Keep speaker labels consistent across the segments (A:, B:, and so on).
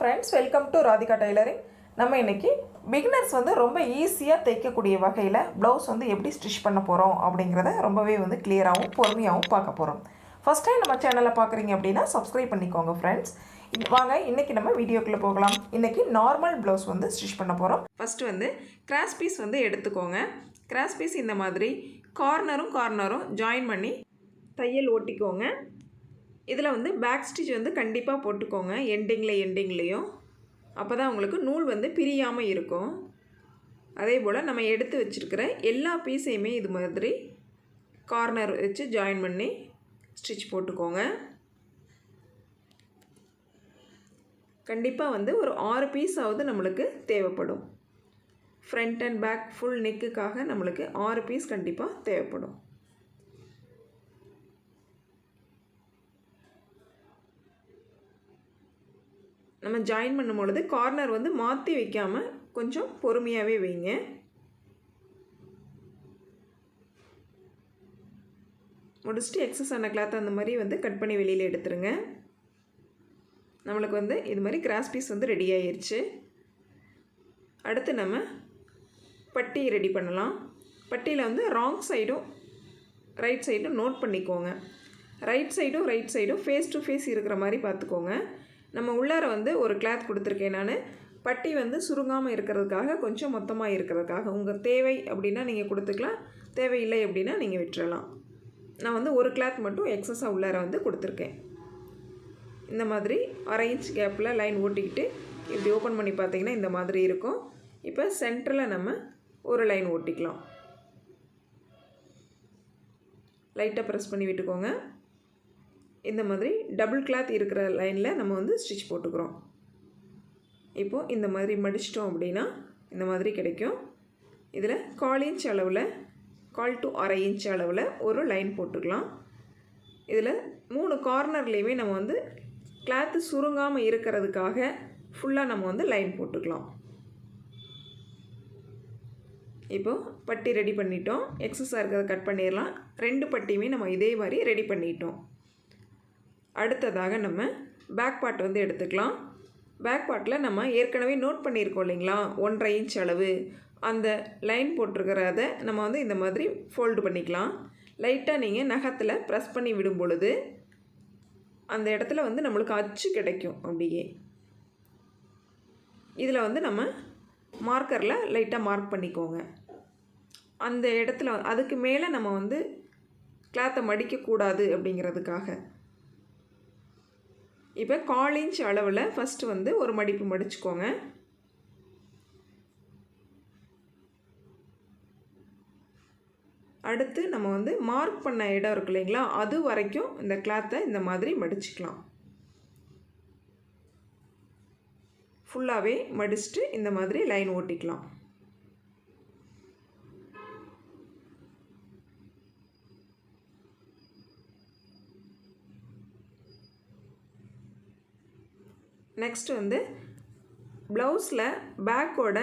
A: friends, welcome to Radhika Tailoring. நம்ம இன்னைக்கு beginners வந்து ரொம்ப ஈஸியா தைக்கக்கூடிய வகையில blouse வந்து எப்படி ஸ்டிட்ச் பண்ண போறோம் அப்படிங்கறத ரொம்பவே வந்து கிளியராவும் பொறுமையாவும் பார்க்க போறோம். First time நம்ம சேனலை பார்க்கறீங்க அப்படினா subscribe பண்ணிக்கோங்க friends. வாங்க இன்னைக்கு நம்ம வீடியோக்குள்ள போகலாம். இன்னைக்கு நார்மல் blouse வந்து ஸ்டிட்ச் பண்ண போறோம். First வந்து cross piece வந்து எடுத்துக்கோங்க. cross piece இந்த மாதிரி கார்னரும் ஜாயின் பண்ணி தையல் ஓட்டிக்கோங்க. இதில் வந்து பேக் ஸ்டிச் வந்து கண்டிப்பாக போட்டுக்கோங்க எண்டிங்லேயும் அப்போ தான் உங்களுக்கு நூல் வந்து பிரியாமல் இருக்கும். அதே போல் நம்ம எடுத்து வச்சுருக்கிற எல்லா பீஸையுமே இது மாதிரி கார்னர் வச்சு ஜாயின் பண்ணி ஸ்டிச் போட்டுக்கோங்க. கண்டிப்பாக வந்து ஒரு 6 பீஸாவது நம்மளுக்கு தேவைப்படும். ஃப்ரண்ட் அண்ட் பேக் ஃபுல் நெக்குக்காக நம்மளுக்கு 6 பீஸ் கண்டிப்பாக தேவைப்படும். நம்ம ஜாயின் பண்ணும் பொழுது கார்னர் வந்து மாற்றி வைக்காமல் கொஞ்சம் பொறுமையாகவே வைங்க. முடிச்சுட்டு எக்ஸஸ் ஆன கிளாத் அந்த மாதிரி வந்து கட் பண்ணி வெளியில் எடுத்துருங்க. நம்மளுக்கு வந்து இது மாதிரி கிராஸ் பீஸ் வந்து ரெடி ஆயிடுச்சு. அடுத்து நம்ம பட்டி ரெடி பண்ணலாம். பட்டியில் வந்து ராங் சைடும் ரைட் சைடும் நோட் பண்ணிக்கோங்க. ரைட் சைடும் ஃபேஸ் டு ஃபேஸ் இருக்கிற மாதிரி பார்த்துக்கோங்க. நம்ம உள்ளார வந்து ஒரு கிளாத் கொடுத்துருக்கேன். நான் பட்டி வந்து சுருங்காமல் இருக்கிறதுக்காக கொஞ்சம் மொத்தமாக இருக்கிறதுக்காக உங்கள் தேவை அப்படின்னா நீங்கள் கொடுத்துக்கலாம், தேவையில்லை அப்படின்னா நீங்கள் விட்டுறலாம். நான் வந்து ஒரு கிளாத் மட்டும் எக்ஸஸாக உள்ளார வந்து கொடுத்துருக்கேன். இந்த மாதிரி 1/2 இன்ச் கேப்பில் லைன் ஓட்டிக்கிட்டு இப்படி ஓப்பன் பண்ணி பார்த்தீங்கன்னா இந்த மாதிரி இருக்கும். இப்போ சென்டரில் நம்ம ஒரு லைன் ஓட்டிக்கலாம். லைட்டாக ப்ரெஸ் பண்ணி விட்டுக்கோங்க. இந்த மாதிரி டபுள் கிளாத் இருக்கிற லைனில் நம்ம வந்து ஸ்டிச் போட்டுக்கிறோம். இப்போது இந்த மாதிரி மடிச்சிட்டோம் அப்படின்னா இந்த மாதிரி கிடைக்கும். இதில் 1/4 இன்ச் அளவில் 1/4 to 1/2 இன்ச் அளவில் ஒரு லைன் போட்டுக்கலாம். இதில் 3 கார்னர்லேயுமே நம்ம வந்து கிளாத்து சுருங்காமல் இருக்கிறதுக்காக ஃபுல்லாக நம்ம வந்து லைன் போட்டுக்கலாம். இப்போது பட்டி ரெடி பண்ணிட்டோம். எக்ஸஸாக இருக்கிறத கட் பண்ணிடலாம். 2 பட்டியுமே நம்ம இதே மாதிரி ரெடி பண்ணிட்டோம். அடுத்ததாக நம்ம பேக் பார்ட் வந்து எடுத்துக்கலாம். பேக் பார்ட்டில் நம்ம ஏற்கனவே நோட் பண்ணியிருக்கோம் இல்லைங்களா, 1/2 இன்ச் அளவு அந்த லைன் போட்டிருக்கிறத நம்ம வந்து இந்த மாதிரி ஃபோல்டு பண்ணிக்கலாம். லைட்டாக நீங்கள் நகத்தில் ப்ரெஸ் பண்ணி விடும் பொழுது அந்த இடத்துல வந்து நம்மளுக்கு அச்சு கிடைக்கும். அப்படியே இதில் வந்து நம்ம மார்க்கரில் லைட்டாக மார்க் பண்ணிக்கோங்க. அந்த இடத்துல அதுக்கு மேலே நம்ம வந்து கிளாத்தை மடிக்கக்கூடாது அப்படிங்கிறதுக்காக. இப்போ 1/4 இன்ச் அளவில் ஃபஸ்ட்டு வந்து ஒரு மடிப்பு மடிச்சுக்கோங்க. அடுத்து நம்ம வந்து மார்க் பண்ண இடம் இருக்கு இல்லைங்களா, அது வரைக்கும் இந்த கிளாத்தை இந்த மாதிரி மடிச்சுக்கலாம். ஃபுல்லாகவே மடிச்சுட்டு இந்த மாதிரி லைன் ஓட்டிக்கலாம். நெக்ஸ்ட்டு வந்து ப்ளவுஸில் பேக்கோட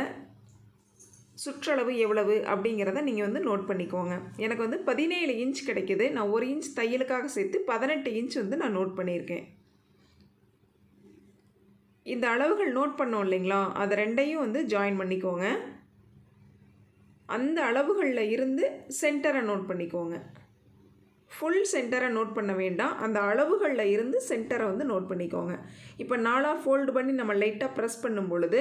A: சுற்றளவு எவ்வளவு அப்படிங்கிறத நீங்கள் வந்து நோட் பண்ணிக்கோங்க. எனக்கு வந்து 17 இன்ச் கிடைக்கிது. நான் 1 இன்ச் தையலுக்காக சேர்த்து 18 இன்ச் வந்து நான் நோட் பண்ணியிருக்கேன். இந்த அளவுகள் நோட் பண்ணோம் இல்லைங்களா, அதை 2ஐயும் வந்து ஜாயின் பண்ணிக்கோங்க. அந்த அளவுகளில் இருந்து சென்டரை நோட் பண்ணிக்கோங்க. ஃபுல் சென்டரை நோட் பண்ண வேண்டாம், அந்த அளவுகளில் இருந்து சென்டரை வந்து நோட் பண்ணிக்கோங்க. இப்போ 4ஆக ஃபோல்டு பண்ணி நம்ம லைட்டாக ப்ரெஸ் பண்ணும் பொழுது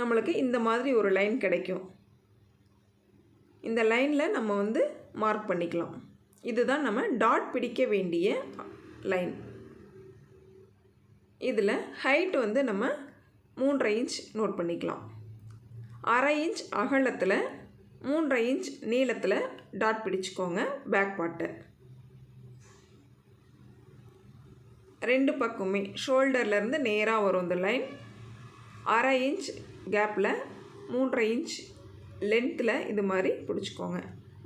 A: நம்மளுக்கு இந்த மாதிரி ஒரு லைன் கிடைக்கும். இந்த லைனில் நம்ம வந்து மார்க் பண்ணிக்கலாம். இதுதான் நம்ம டாட் பிடிக்க வேண்டிய லைன். இதில் ஹைட் வந்து நம்ம 3.5 இன்ச் நோட் பண்ணிக்கலாம். 1/2 இன்ச் அகலத்தில் 3.5 இன்ச் நீளத்தில் டாட் பிடிச்சிக்கோங்க. பேக் பார்ட்டு 2 பக்கமே ஷோல்டர்லேருந்து நேராக வரும் இந்த லைன். 1/2 இன்ச் கேப்பில் 3.5 இன்ச் லென்த்தில் இது மாதிரி பிடிச்சிக்கோங்க.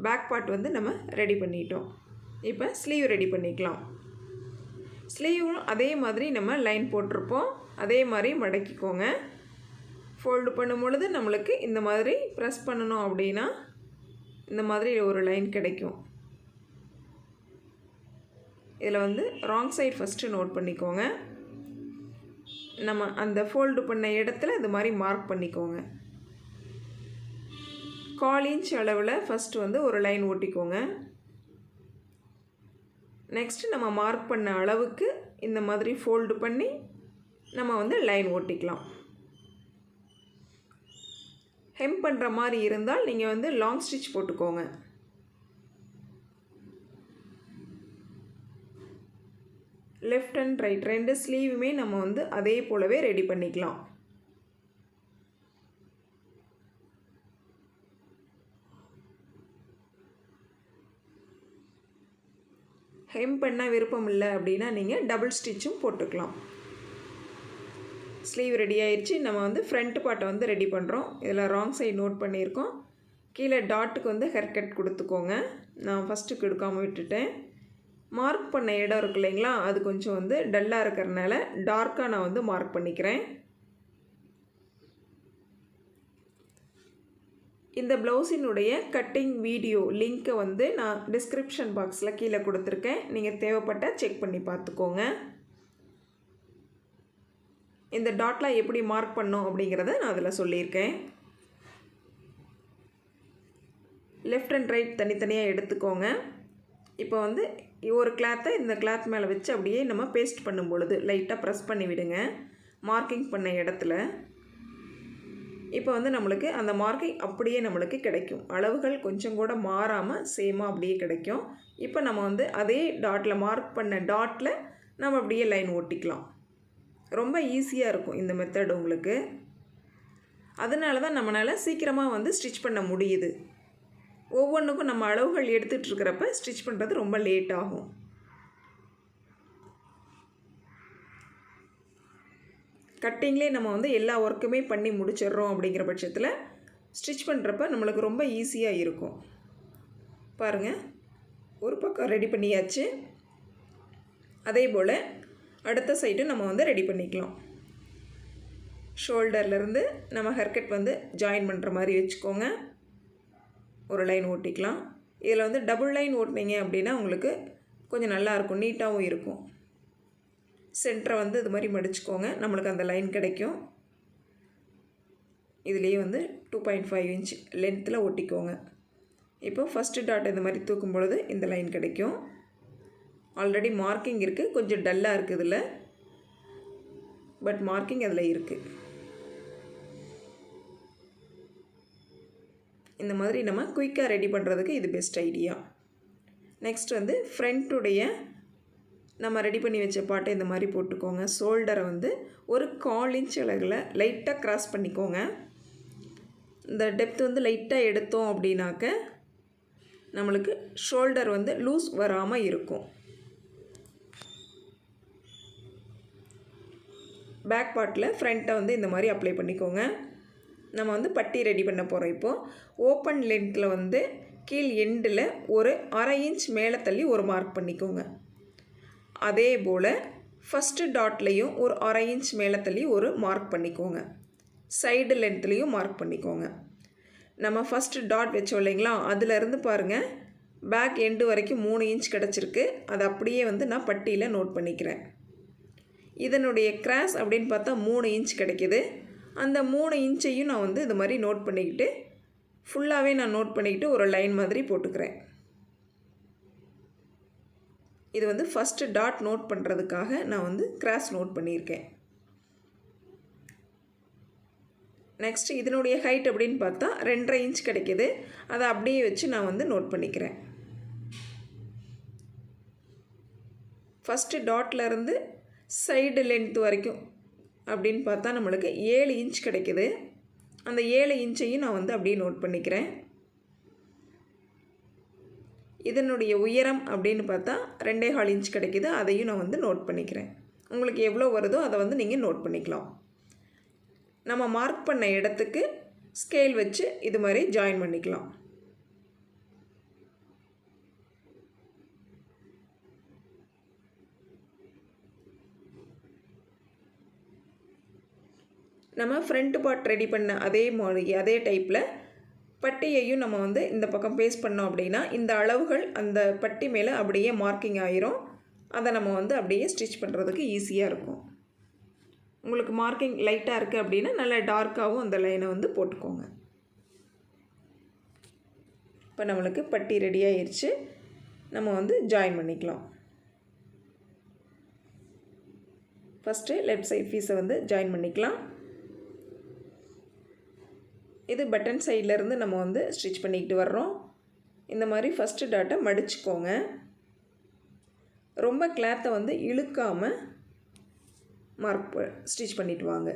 A: பேக் பார்ட் வந்து நம்ம ரெடி பண்ணிட்டோம். இப்போ ஸ்லீவ் ரெடி பண்ணிக்கலாம். ஸ்லீவும் அதே மாதிரி நம்ம லைன் போட்டிருப்போம், அதே மாதிரி மடக்கிக்கோங்க. ஃபோல்டு பண்ணும் பொழுது நம்மளுக்கு இந்த மாதிரி ப்ரெஸ் பண்ணணும் அப்படின்னா இந்த மாதிரி ஒரு லைன் கிடைக்கும். இதில் வந்து ராங் சைடு ஃபஸ்ட்டு நோட் பண்ணிக்கோங்க. நம்ம அந்த ஃபோல்டு பண்ண இடத்துல இது மாதிரி மார்க் பண்ணிக்கோங்க. 1/4 இன்ச் அளவில் ஃபஸ்ட்டு வந்து ஒரு லைன் ஓட்டிக்கோங்க. நெக்ஸ்ட்டு நம்ம மார்க் பண்ண அளவுக்கு இந்த மாதிரி ஃபோல்டு பண்ணி நம்ம வந்து லைன் ஓட்டிக்கலாம். ஹெம் பண்ணுற மாதிரி இருந்தால் நீங்கள் வந்து லாங் ஸ்டிச் போட்டுக்கோங்க. லெஃப்ட் அண்ட் ரைட் 2 ஸ்லீவுமே நம்ம வந்து அதே போலவே ரெடி பண்ணிக்கலாம். ஹெம் பண்ண விருப்பம் இல்லை அப்படின்னா நீங்கள் டபுள் ஸ்டிச்சும் போட்டுக்கலாம். ஸ்லீவ் ரெடி ஆயிடுச்சு. நம்ம வந்து ஃப்ரண்ட் பார்ட்டை வந்து ரெடி பண்ணுறோம். இதில் ராங் சைடு நோட் பண்ணியிருக்கோம். கீழே டாட்டுக்கு வந்து ஹேர் கட் கொடுத்துக்கோங்க. நான் ஃபஸ்ட்டு கொடுக்காமல் விட்டுட்டேன். மார்க் பண்ண இடம் இருக்கு இல்லைங்களா, அது கொஞ்சம் வந்து டல்லாக இருக்கிறதுனால டார்க்காக நான் வந்து மார்க் பண்ணிக்கிறேன். இந்த ப்ளவுஸினுடைய கட்டிங் வீடியோ லிங்க்கை வந்து நான் டிஸ்கிரிப்ஷன் பாக்ஸில் கீழே கொடுத்துருக்கேன். நீங்கள் தேவைப்பட்டால் செக் பண்ணி பார்த்துக்கோங்க. இந்த டாட்லாம் எப்படி மார்க் பண்ணோம் அப்படிங்கிறத நான் அதில் சொல்லியிருக்கேன். லெஃப்ட் அண்ட் ரைட் தனித்தனியாக எடுத்துக்கோங்க. இப்போ வந்து ஒரு கிளாத்தை இந்த கிளாத் மேலே வச்சு அப்படியே நம்ம பேஸ்ட் பண்ணும் பொழுது லைட்டாக ப்ரெஸ் பண்ணி விடுங்க மார்க்கிங் பண்ண இடத்துல. இப்போ வந்து நம்மளுக்கு அந்த மார்க்கிங் அப்படியே நம்மளுக்கு கிடைக்கும். அளவுகள் கொஞ்சம் கூட மாறாமல் சேமாக அப்படியே கிடைக்கும். இப்போ நம்ம வந்து அதே டாட்டில் மார்க் பண்ண டாட்டில் நம்ம அப்படியே லைன் ஓட்டிக்கலாம். ரொம்ப ஈஸியாக இருக்கும் இந்த மெத்தட் உங்களுக்கு. அதனால தான் நம்மளால் சீக்கிரமாக வந்து ஸ்டிச் பண்ண முடியுது. ஒவ்வொன்றுக்கும் நம்ம அளவுகள் எடுத்துகிட்டு இருக்கிறப்ப ஸ்டிச் பண்ணுறது ரொம்ப லேட் ஆகும். கட்டிங்லேயே நம்ம வந்து எல்லா ஒர்க்குமே பண்ணி முடிச்சிடுறோம் அப்படிங்கிற பட்சத்தில் ஸ்டிச் பண்ணுறப்ப நம்மளுக்கு ரொம்ப ஈஸியாக இருக்கும். பாருங்கள், ஒரு பக்கம் ரெடி பண்ணியாச்சு. அதே போல் அடுத்த சைடும் நம்ம வந்து ரெடி பண்ணிக்கலாம். ஷோல்டர்லேருந்து நம்ம ஹேர்கட் வந்து ஜாயின் பண்ணுற மாதிரி வச்சுக்கோங்க. ஒரு லைன் ஓட்டிக்கலாம். இதில் வந்து டபுள் லைன் ஓட்டினீங்க அப்படின்னா உங்களுக்கு கொஞ்சம் நல்லாயிருக்கும், நீட்டாகவும் இருக்கும். சென்டரை வந்து இது மாதிரி மடிச்சுக்கோங்க, நம்மளுக்கு அந்த லைன் கிடைக்கும். இதுலேயே வந்து 2.5 இன்ச் லென்த்தில் ஒட்டிக்கோங்க. இப்போ ஃபஸ்ட்டு டாட் இந்த மாதிரி தூக்கும் பொழுது இந்த லைன் கிடைக்கும். ஆல்ரெடி மார்க்கிங் இருக்குது, கொஞ்சம் டல்லாக இருக்குது இதில், பட் மார்க்கிங் அதில் இருக்குது. இந்த மாதிரி நம்ம குயிக்காக ரெடி பண்ணுறதுக்கு இது பெஸ்ட் ஐடியா. நெக்ஸ்ட் வந்து ஃப்ரண்ட்டுடைய நம்ம ரெடி பண்ணி வச்ச பாட்டை இந்த மாதிரி போட்டுக்கோங்க. ஷோல்டரை வந்து ஒரு 1/4 இன்ச் அளவில் லைட்டாக க்ராஸ் பண்ணிக்கோங்க. இந்த டெப்த் வந்து லைட்டாக எடுத்தோம் அப்படின்னாக்க நம்மளுக்கு ஷோல்டர் வந்து லூஸ் வராமல் இருக்கும். பேக் பார்ட்டில் ஃப்ரண்ட்டை வந்து இந்த மாதிரி அப்ளை பண்ணிக்கோங்க. நம்ம வந்து பட்டி ரெடி பண்ண போகிறோம். இப்போது ஓப்பன் லென்த்தில் வந்து கீழ் எண்டில் ஒரு 1/2 இன்ச் மேலே தள்ளி ஒரு மார்க் பண்ணிக்கோங்க. அதே போல் ஃபஸ்ட்டு டாட்லேயும் ஒரு 1/2 இன்ச் மேலே தள்ளி ஒரு மார்க் பண்ணிக்கோங்க. சைடு லென்த்லேயும் மார்க் பண்ணிக்கோங்க. நம்ம ஃபஸ்ட்டு டாட் வச்சோம் இல்லைங்களா, அதிலேருந்து பாருங்கள் பேக் எண்டு வரைக்கும் 3 இன்ச் கிடச்சிருக்கு. அதை அப்படியே வந்து நான் பட்டியில் நோட் பண்ணிக்கிறேன். இதனுடைய கிராஸ் அப்படின்னு பார்த்தா 3 இன்ச் கிடைக்கிது. அந்த 3 இன்ச்சையும் நான் வந்து இது மாதிரி நோட் பண்ணிக்கிட்டு ஃபுல்லாகவே நான் நோட் பண்ணிக்கிட்டு ஒரு லைன் மாதிரி போட்டுக்கிறேன். இது வந்து ஃபஸ்ட்டு டாட் நோட் பண்ணுறதுக்காக நான் வந்து கிராஸ் நோட் பண்ணியிருக்கேன். நெக்ஸ்ட் இதனுடைய ஹைட் அப்படின்னு பார்த்தா 2.5 இன்ச் கிடைக்கிது. அதை அப்படியே வச்சு நான் வந்து நோட் பண்ணிக்கிறேன். ஃபஸ்ட்டு டாட்லேருந்து சைடு லென்த் வரைக்கும் அப்படின்னு பார்த்தா நம்மளுக்கு 7 இன்ச் கிடைக்கிது. அந்த 7 இன்ச்சையும் நான் வந்து அப்படியே நோட் பண்ணிக்கிறேன். இதனுடைய உயரம் அப்படின்னு பார்த்தா 2.25 இன்ச் கிடைக்கிது. அதையும் நான் வந்து நோட் பண்ணிக்கிறேன். உங்களுக்கு எவ்வளோ வருதோ அதை வந்து நீங்கள் நோட் பண்ணிக்கலாம். நம்ம மார்க் பண்ண இடத்துக்கு ஸ்கேல் வச்சு இது மாதிரி ஜாயின் பண்ணிக்கலாம். நம்ம ஃப்ரண்ட் பார்ட் ரெடி பண்ண அதே மாதிரி அதே டைப்பில் பட்டியையும் நம்ம வந்து இந்த பக்கம் பேஸ்ட் பண்ணோம் அப்படின்னா இந்த அளவுகள் அந்த பட்டி மேலே அப்படியே மார்க்கிங் ஆயிரும். அதை நம்ம வந்து அப்படியே ஸ்டிச் பண்ணுறதுக்கு ஈஸியாக இருக்கும். உங்களுக்கு மார்க்கிங் லைட்டாக இருக்குது அப்படின்னா நல்லா டார்க்காகவும் அந்த லைனை வந்து போட்டுக்கோங்க. இப்போ நம்மளுக்கு பட்டி ரெடி ஆயிடுச்சு. நம்ம வந்து ஜாயின் பண்ணிக்கலாம். ஃபஸ்ட்டு லெஃப்ட் சைட் பீஸை வந்து ஜாயின் பண்ணிக்கலாம். இது பட்டன் சைட்லேருந்து நம்ம வந்து ஸ்டிச் பண்ணிக்கிட்டு வர்றோம். இந்த மாதிரி ஃபஸ்ட்டு டாட்டை மடிச்சுக்கோங்க. ரொம்ப கிளாத்தை வந்து இழுக்காமல் ஸ்டிச் பண்ணிட்டு வாங்க.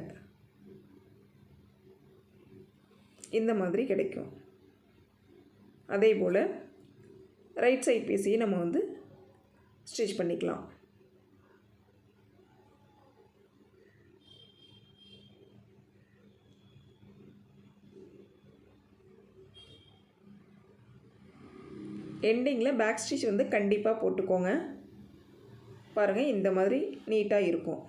A: இந்த மாதிரி கிடைக்கும். அதே போல் ரைட் சைட் பீஸையும் நம்ம வந்து ஸ்டிச் பண்ணிக்கலாம். எண்டிங்கில் பேக் ஸ்டிச் வந்து கண்டிப்பாக போட்டுக்கோங்க. பாருங்கள், இந்த மாதிரி நீட்டாக இருக்கும்.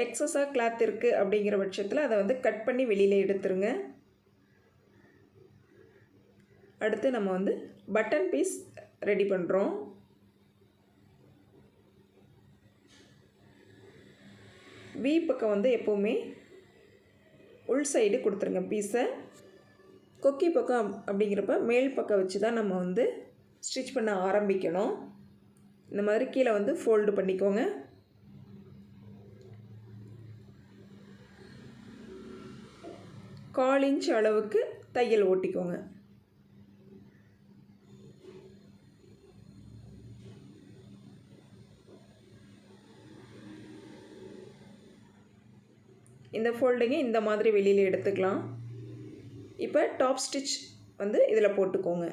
A: எக்ஸஸாக கிளாத் இருக்குது அப்படிங்கிற பட்சத்தில் அதை வந்து கட் பண்ணி வெளியில் எடுத்துருங்க. அடுத்து நம்ம வந்து பட்டன் பீஸ் ரெடி பண்ணுறோம். வி பக்கம் வந்து எப்போவுமே உள் சைடு கொடுத்துருங்க பீஸை. கொக்கி பக்கம் அப்படிங்கிறப்ப மேல் பக்கம் வச்சு தான் நம்ம வந்து ஸ்டிச் பண்ண ஆரம்பிக்கணும். இந்த மாதிரி கீழே வந்து ஃபோல்டு பண்ணிக்கோங்க. கால் இன்ச் அளவுக்கு தையல் ஓட்டிக்கோங்க. இந்த ஃபோல்டிங்கை இந்த மாதிரி வெளியில் எடுத்துக்கலாம். இப்போ டாப் ஸ்டிச் வந்து இதில் போட்டுக்கோங்க.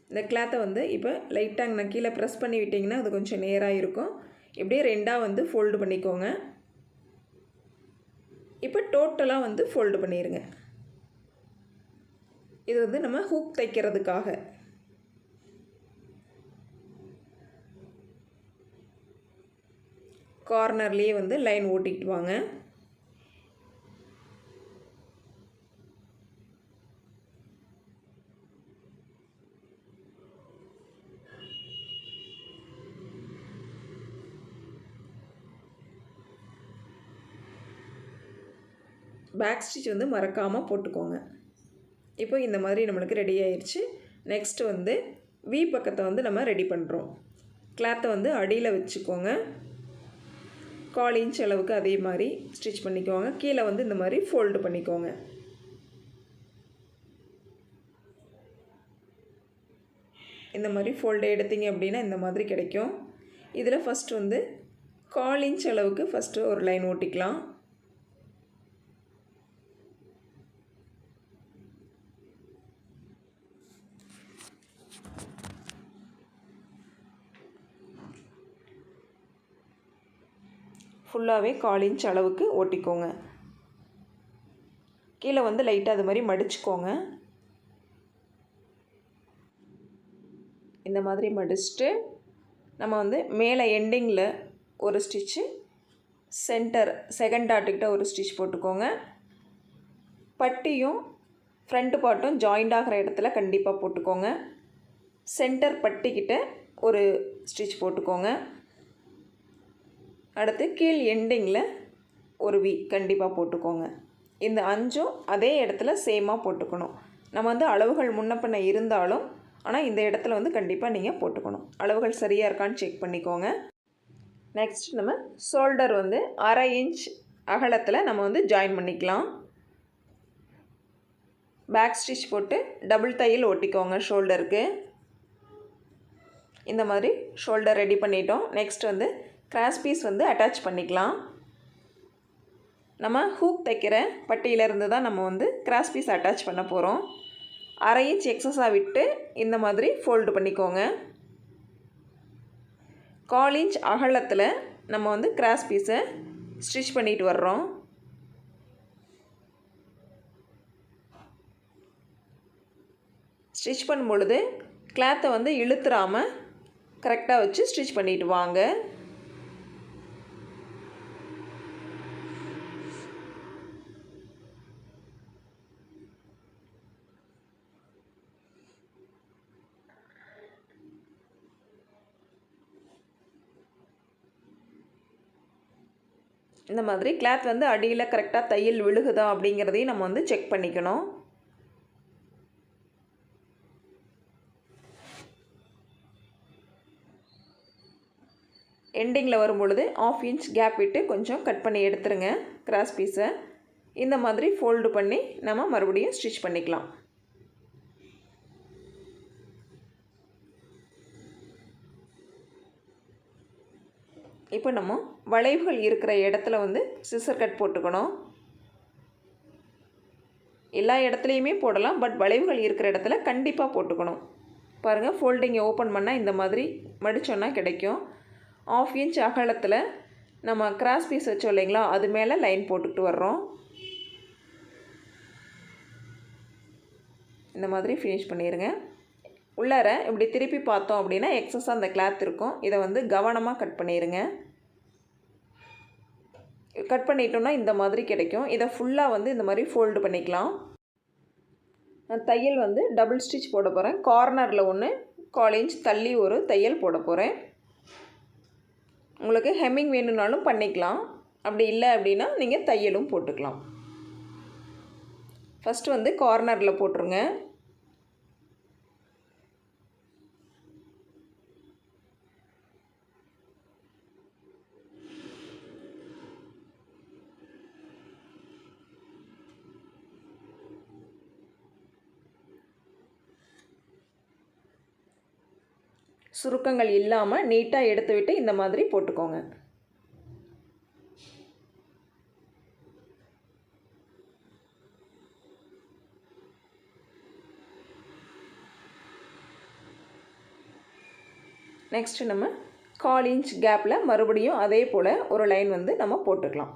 A: இந்த கிளாத்தை வந்து இப்போ லைட்டாக நான் கீழே ப்ரெஸ் பண்ணி விட்டிங்கன்னா அது கொஞ்சம் நேராக இருக்கும். இப்படியே ரெண்டாக வந்து ஃபோல்டு பண்ணிக்கோங்க. இப்போ டோட்டலாக வந்து ஃபோல்டு பண்ணிடுங்க. இது வந்து நம்ம ஹூக் தைக்கிறதுக்காக. கார்னர்லேயே வந்து லைன் ஓட்டிட்டு வாங்க. பேக் ஸ்டிச் வந்து மறக்காமல் போட்டுக்கோங்க. இப்போ இந்த மாதிரி நம்மளுக்கு ரெடி ஆயிடுச்சு. நெக்ஸ்ட்டு வந்து வி பக்கத்தை வந்து நம்ம ரெடி பண்ணுறோம். கிளாத்தை வந்து அடியில் வச்சுக்கோங்க. 1/4 இன்ச் அளவுக்கு அதே மாதிரி ஸ்டிச் பண்ணிக்கோங்க. கீழே வந்து இந்த மாதிரி ஃபோல்டு பண்ணிக்கோங்க. இந்த மாதிரி ஃபோல்டு எடுத்தீங்க அப்படின்னா இந்த மாதிரி கிடைக்கும். இதில் ஃபஸ்ட்டு வந்து 1/4 இன்ச் அளவுக்கு ஃபஸ்ட்டு ஒரு லைன் ஓட்டிக்கலாம். ஃபுல்லாகவே 1/4 இன்ச் அளவுக்கு ஓட்டிக்கோங்க. கீழே வந்து லைட்டாக அது மாதிரி மடிச்சுக்கோங்க. இந்த மாதிரி மடிச்சுட்டு நம்ம வந்து மேலே எண்டிங்கில் ஒரு ஸ்டிச்சு, சென்டர் செகண்ட் டாட்டுக்கிட்ட ஒரு ஸ்டிச் போட்டுக்கோங்க. பட்டியும் ஃப்ரண்ட் பார்ட்டும் ஜாயிண்ட் ஆகிற இடத்துல கண்டிப்பாக போட்டுக்கோங்க. சென்டர் பட்டிக்கிட்ட ஒரு ஸ்டிச் போட்டுக்கோங்க. அடுத்து கீழ் எண்டிங்கில் ஒரு வி கண்டிப்பாக போட்டுக்கோங்க. இந்த 5ம் அதே இடத்துல சேமாக போட்டுக்கணும். நம்ம வந்து அளவுகள் முன்ன பின்ன இருந்தாலும் ஆனால் இந்த இடத்துல வந்து கண்டிப்பாக நீங்கள் போட்டுக்கணும். அளவுகள் சரியாக இருக்கான்னு செக் பண்ணிக்கோங்க. நெக்ஸ்ட் நம்ம ஷோல்டர் வந்து 1/2 இன்ச் அகலத்தில் நம்ம வந்து ஜாயின் பண்ணிக்கலாம். பேக் ஸ்டிச் போட்டு டபுள் தையல் ஓட்டிக்கோங்க ஷோல்டருக்கு. இந்த மாதிரி ஷோல்டர் ரெடி பண்ணிட்டோம். நெக்ஸ்ட் வந்து கிராஸ் பீஸ் வந்து அட்டாச் பண்ணிக்கலாம். நம்ம ஹூக் தைக்கிற பட்டியிலேருந்து தான் நம்ம வந்து கிராஸ் பீஸ் அட்டாச் பண்ண போகிறோம். 1/2 இன்ச் எக்ஸஸாக விட்டு இந்த மாதிரி ஃபோல்டு பண்ணிக்கோங்க. 1/4 இன்ச் அகலத்தில் நம்ம வந்து கிராஸ் பீஸை ஸ்டிச் பண்ணிட்டு வர்றோம். ஸ்டிச் பண்ணும் பொழுது கிளாத்தை வந்து இழுத்துறாமல் கரெக்டாக வச்சு ஸ்டிச் பண்ணிட்டு வாங்க. இந்த மாதிரி கிளாத் வந்து அடியில் கரெக்டாக தையல் விழுகுதா அப்படிங்கிறதையும் நம்ம வந்து செக் பண்ணிக்கணும். எண்டிங்கில் வரும்பொழுது 1/2 இன்ச் கேப் விட்டு கொஞ்சம் கட் பண்ணி எடுத்துருங்க கிராஸ் பீஸை. இந்த மாதிரி ஃபோல்டு பண்ணி நம்ம மறுபடியும் ஸ்டிச் பண்ணிக்கலாம். இப்போ நம்ம வளைவுகள் இருக்கிற இடத்துல வந்து சிசர் கட் போட்டுக்கணும். எல்லா இடத்துலையுமே போடலாம், பட் வளைவுகள் இருக்கிற இடத்துல கண்டிப்பாக போட்டுக்கணும். பாருங்கள், ஃபோல்டிங்கை ஓப்பன் பண்ணால் இந்த மாதிரி மடித்தோன்னா கிடைக்கும். 1/2 இன்ச் அகலத்தில் நம்ம கிராஸ் பீஸ் வச்சோம் இல்லைங்களா, அது மேலே லைன் போட்டுக்கிட்டு வர்றோம். இந்த மாதிரி ஃபினிஷ் பண்ணிடுங்க. உள்ளார இப்படி திருப்பி பார்த்தோம் அப்படின்னா எக்ஸஸாக அந்த கிளாத் இருக்கும். இதை வந்து கவனமாக கட் பண்ணிடுங்க. கட் பண்ணிட்டோம்னா இந்த மாதிரி கிடைக்கும். இதை ஃபுல்லாக வந்து இந்த மாதிரி ஃபோல்டு பண்ணிக்கலாம். நான் தையல் வந்து டபுள் ஸ்டிச் போட போகிறேன். கார்னரில் 1/4 இன்ச் தள்ளி ஒரு தையல் போட போகிறேன். உங்களுக்கு ஹெம்மிங் வேணும்னாலும் பண்ணிக்கலாம், அப்படி இல்லை அப்படின்னா நீங்கள் தையலும் போட்டுக்கலாம். ஃபஸ்ட்டு வந்து கார்னரில் போட்டுருங்க. சுருக்கங்கள் இல்லாமல் நீட்டாக எடுத்து விட்டு இந்த மாதிரி போட்டுக்கோங்க. நெக்ஸ்ட்டு நம்ம 1/4 இன்ச் கேப்பில் மறுபடியும் அதே போல் ஒரு லைன் வந்து நம்ம போட்டுக்கலாம்.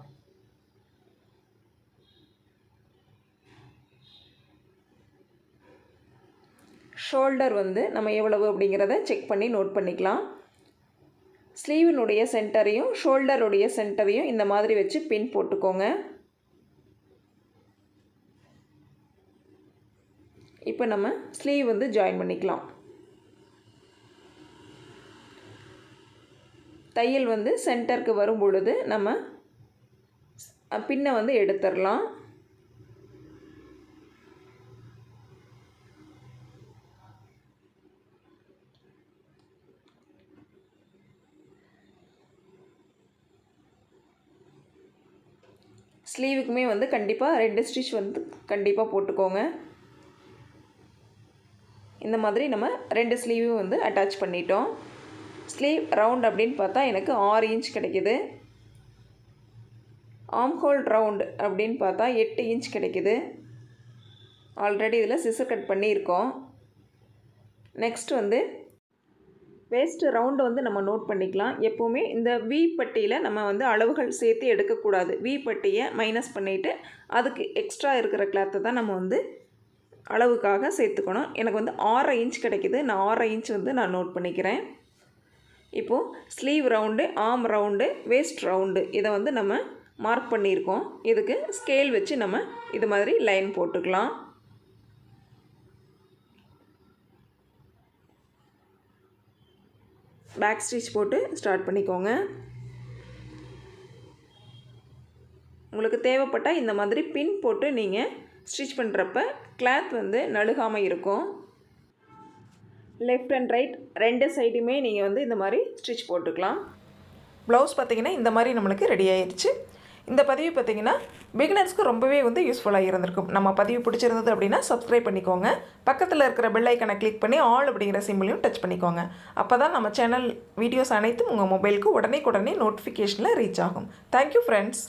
A: ஷோல்டர் வந்து நம்ம எவ்வளவு அப்படிங்கிறத செக் பண்ணி நோட் பண்ணிக்கலாம். ஸ்லீவினுடைய சென்டரையும் ஷோல்டருடைய சென்டரையும் இந்த மாதிரி வச்சு பின் போட்டுக்கோங்க. இப்போ நம்ம ஸ்லீவ் வந்து ஜாயின் பண்ணிக்கலாம். தையல் வந்து சென்டருக்கு வரும் பொழுது நம்ம பின்னை வந்து எடுத்துடலாம். ஸ்லீவுக்குமே வந்து கண்டிப்பாக 2 ஸ்டிச் வந்து கண்டிப்பாக போட்டுக்கோங்க. இந்த மாதிரி நம்ம 2 ஸ்லீவும் வந்து அட்டாச் பண்ணிட்டோம். ஸ்லீவ் ரவுண்ட் அப்படின்னு பார்த்தா எனக்கு 6 இன்ச் கிடைக்கிது. ஆர்ம் ஹோல் ரவுண்ட் அப்படின்னு பார்த்தா 8 இன்ச் கிடைக்கிது. ஆல்ரெடி இதில் சிசர் கட் பண்ணியிருக்கோம். நெக்ஸ்ட் வந்து வேஸ்ட் ரவுண்டு வந்து நம்ம நோட் பண்ணிக்கலாம். எப்போவுமே இந்த வி பட்டியில் நம்ம வந்து அளவுகள் சேர்த்து எடுக்கக்கூடாது. வி பட்டியை மைனஸ் பண்ணிவிட்டு அதுக்கு எக்ஸ்ட்ரா இருக்கிற கிளாத்தை தான் நம்ம வந்து அளவுக்காக சேர்த்துக்கணும். எனக்கு வந்து 6 இன்ச் கிடைக்கிது. நான் 6 இன்ச் வந்து நான் நோட் பண்ணிக்கிறேன். இப்போது sleeve round, arm round, waste round இதை வந்து நம்ம மார்க் பண்ணியிருக்கோம். இதுக்கு ஸ்கேல் வச்சு நம்ம இது மாதிரி லைன் போட்டுக்கலாம். பேக் ஸ்டிச் போட்டு ஸ்டார்ட் பண்ணிக்கோங்க. உங்களுக்கு தேவைப்பட்டால் இந்த மாதிரி பின் போட்டு நீங்கள் ஸ்டிச் பண்ணுறப்ப கிளாத் வந்து நழுகாமல் இருக்கும். லெஃப்ட் அண்ட் ரைட் 2 சைடுமே நீங்கள் வந்து இந்த மாதிரி ஸ்டிச் போட்டுக்கலாம். ப்ளவுஸ் பார்த்திங்கன்னா இந்த மாதிரி நம்மளுக்கு ரெடி ஆயிடுச்சு. இந்த பதிவு பார்த்திங்கன்னா பிகினர்ஸ்க்கு ரொம்பவே வந்து யூஸ்ஃபுல்லாக இருந்திருக்கும். நம்ம பதிவு பிடிச்சிருந்தது அப்படின்னா சப்ஸ்கிரைப் பண்ணிக்கோங்க. பக்கத்தில் இருக்கிற பெல் ஐக்கனை கிளிக் பண்ணி ஆல் அப்படிங்கிற சிம்பிளையும் டச் பண்ணிக்கோங்க. அப்போ தான் நம்ம சேனல் வீடியோஸ் அனைத்தும் உங்கள் மொபைலுக்கு உடனே நோட்டிஃபிகேஷனில் ரீச் ஆகும். Thank you friends.